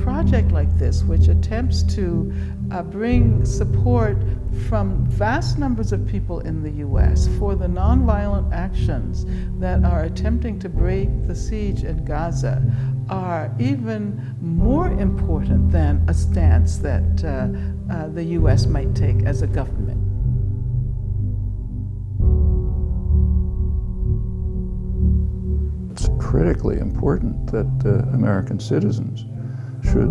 project like this, which attempts to bring support from vast numbers of people in the U.S. for the nonviolent actions that are attempting to break the siege in Gaza, are even more important than a stance that the U.S. might take as a government. It's critically important that American citizens should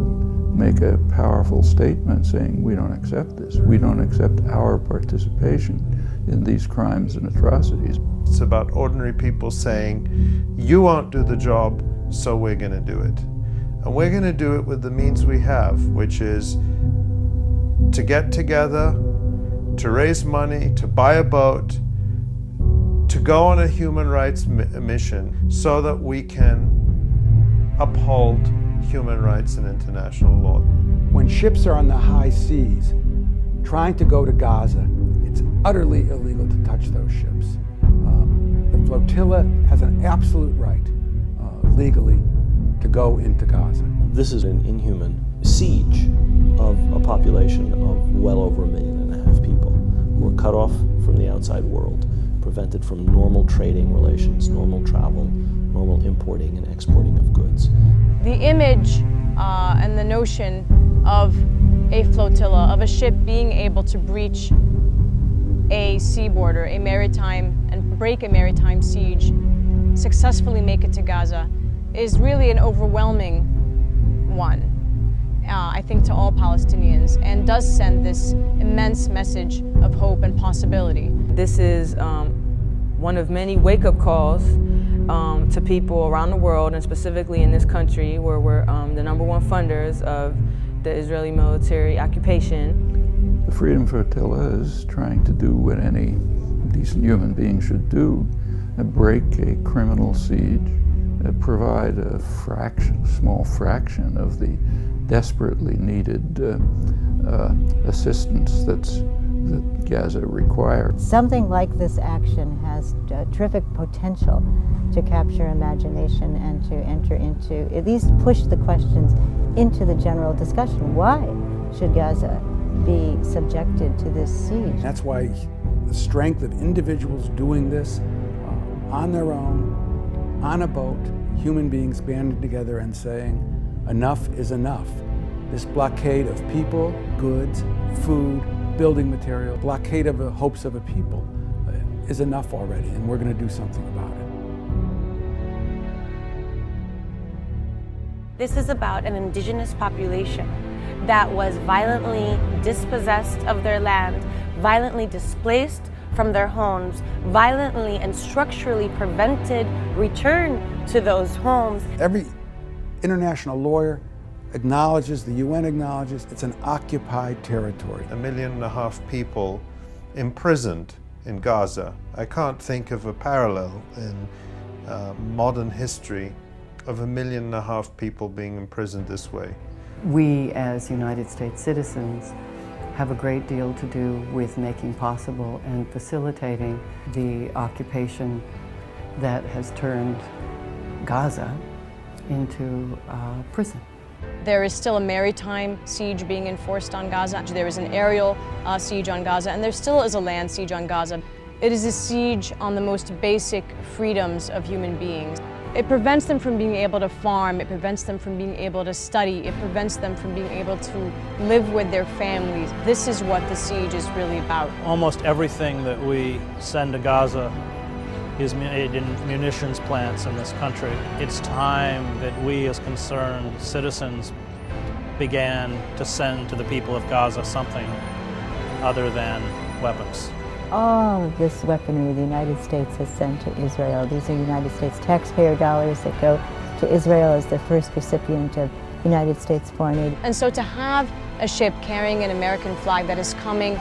make a powerful statement saying, we don't accept this. We don't accept our participation in these crimes and atrocities. It's about ordinary people saying, you won't do the job, so we're going to do it. And we're going to do it with the means we have, which is to get together, to raise money, to buy a boat, to go on a human rights mission so that we can uphold human rights and international law. When ships are on the high seas trying to go to Gaza, it's utterly illegal to touch those ships. The flotilla has an absolute right, legally, to go into Gaza. This is an inhuman siege of a population of well over 1.5 million people who are cut off from the outside world, prevented from normal trading relations, normal travel, normal importing and exporting of goods. The image and the notion of a flotilla, of a ship being able to breach a sea border, a maritime, and break a maritime siege, successfully make it to Gaza, is really an overwhelming one, I think, to all Palestinians, and does send this immense message of hope and possibility. This is one of many wake-up calls to people around the world, and specifically in this country, where we're the #1 funders of the Israeli military occupation. The Freedom Flotilla is trying to do what any decent human being should do, break a criminal siege, provide a small fraction of the desperately needed assistance that Gaza required. Something like this action has terrific potential to capture imagination and to enter into, at least push the questions into the general discussion. Why should Gaza be subjected to this siege? That's why the strength of individuals doing this on their own, on a boat, human beings banding together and saying, enough is enough. This blockade of people, goods, food, building material, blockade of the hopes of a people is enough already, and we're going to do something about it. This is about an indigenous population that was violently dispossessed of their land, violently displaced from their homes, violently and structurally prevented return to those homes. Every international lawyer acknowledges, the UN acknowledges, it's an occupied territory. 1.5 million people imprisoned in Gaza. I can't think of a parallel in modern history of 1.5 million people being imprisoned this way. We, as United States citizens, have a great deal to do with making possible and facilitating the occupation that has turned Gaza into a prison. There is still a maritime siege being enforced on Gaza. There is an aerial siege on Gaza, and there still is a land siege on Gaza. It is a siege on the most basic freedoms of human beings. It prevents them from being able to farm, it prevents them from being able to study, it prevents them from being able to live with their families. This is what the siege is really about. Almost everything that we send to Gaza is made in munitions plants in this country. It's time that we as concerned citizens began to send to the people of Gaza something other than weapons. All of this weaponry the United States has sent to Israel, these are United States taxpayer dollars that go to Israel as the first recipient of United States foreign aid. And so to have a ship carrying an American flag that is coming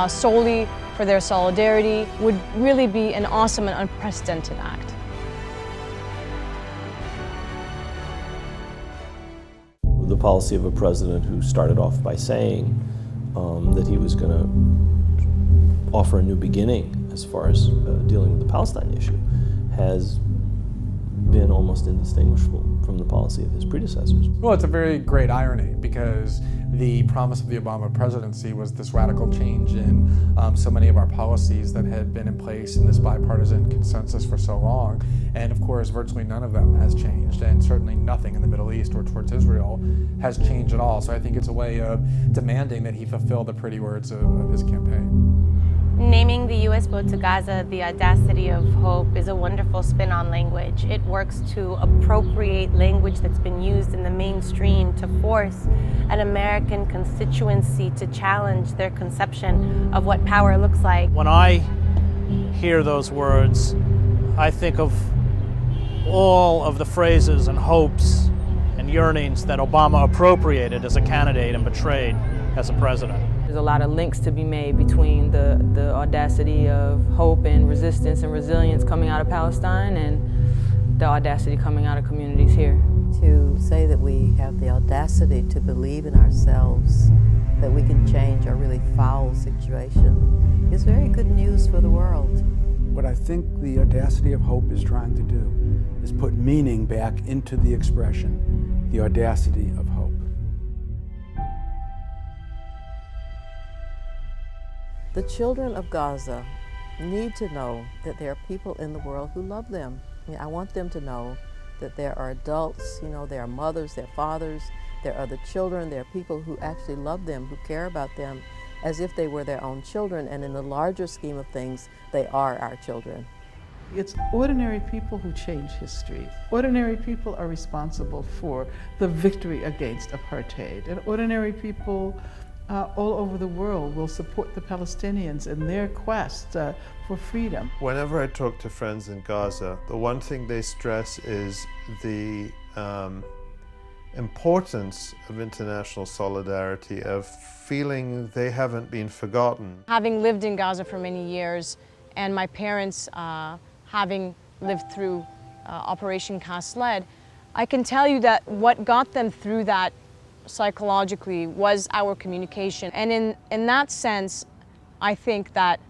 solely for their solidarity would really be an awesome and unprecedented act. The policy of a president who started off by saying that he was going to offer a new beginning as far as dealing with the Palestine issue has been almost indistinguishable from the policy of his predecessors. Well, it's a very great irony because the promise of the Obama presidency was this radical change in so many of our policies that had been in place in this bipartisan consensus for so long. And of course, virtually none of them has changed, and certainly nothing in the Middle East or towards Israel has changed at all. So I think it's a way of demanding that he fulfill the pretty words of his campaign. Naming the U.S. boat to Gaza the Audacity of Hope is a wonderful spin on language. It works to appropriate language that's been used in the mainstream to force an American constituency to challenge their conception of what power looks like. When I hear those words, I think of all of the phrases and hopes and yearnings that Obama appropriated as a candidate and betrayed as a president. There's a lot of links to be made between the audacity of hope and resistance and resilience coming out of Palestine and the audacity coming out of communities here. To say that we have the audacity to believe in ourselves, that we can change a really foul situation, is very good news for the world. What I think the Audacity of Hope is trying to do is put meaning back into the expression, the audacity of hope. The children of Gaza need to know that there are people in the world who love them. I want them to know that there are adults, there are mothers, there are fathers, there are other children, there are people who actually love them, who care about them as if they were their own children, and in the larger scheme of things, they are our children. It's ordinary people who change history. Ordinary people are responsible for the victory against apartheid, and ordinary people all over the world will support the Palestinians in their quest for freedom. Whenever I talk to friends in Gaza, the one thing they stress is the importance of international solidarity, of feeling they haven't been forgotten. Having lived in Gaza for many years, and my parents having lived through Operation Cast Lead, I can tell you that what got them through that psychologically was our communication. And in that sense, I think that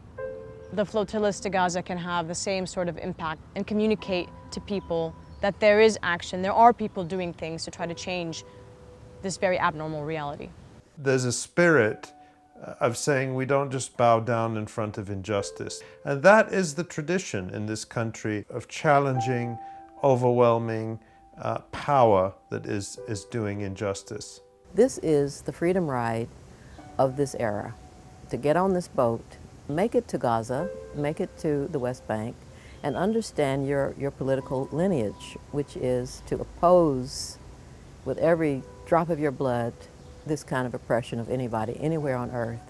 the flotillas to Gaza can have the same sort of impact and communicate to people that there is action, there are people doing things to try to change this very abnormal reality. There's a spirit of saying we don't just bow down in front of injustice. And that is the tradition in this country of challenging, overwhelming power that is doing injustice. This is the freedom ride of this era. To get on this boat, make it to Gaza, make it to the West Bank, and understand your political lineage, which is to oppose with every drop of your blood this kind of oppression of anybody, anywhere on earth.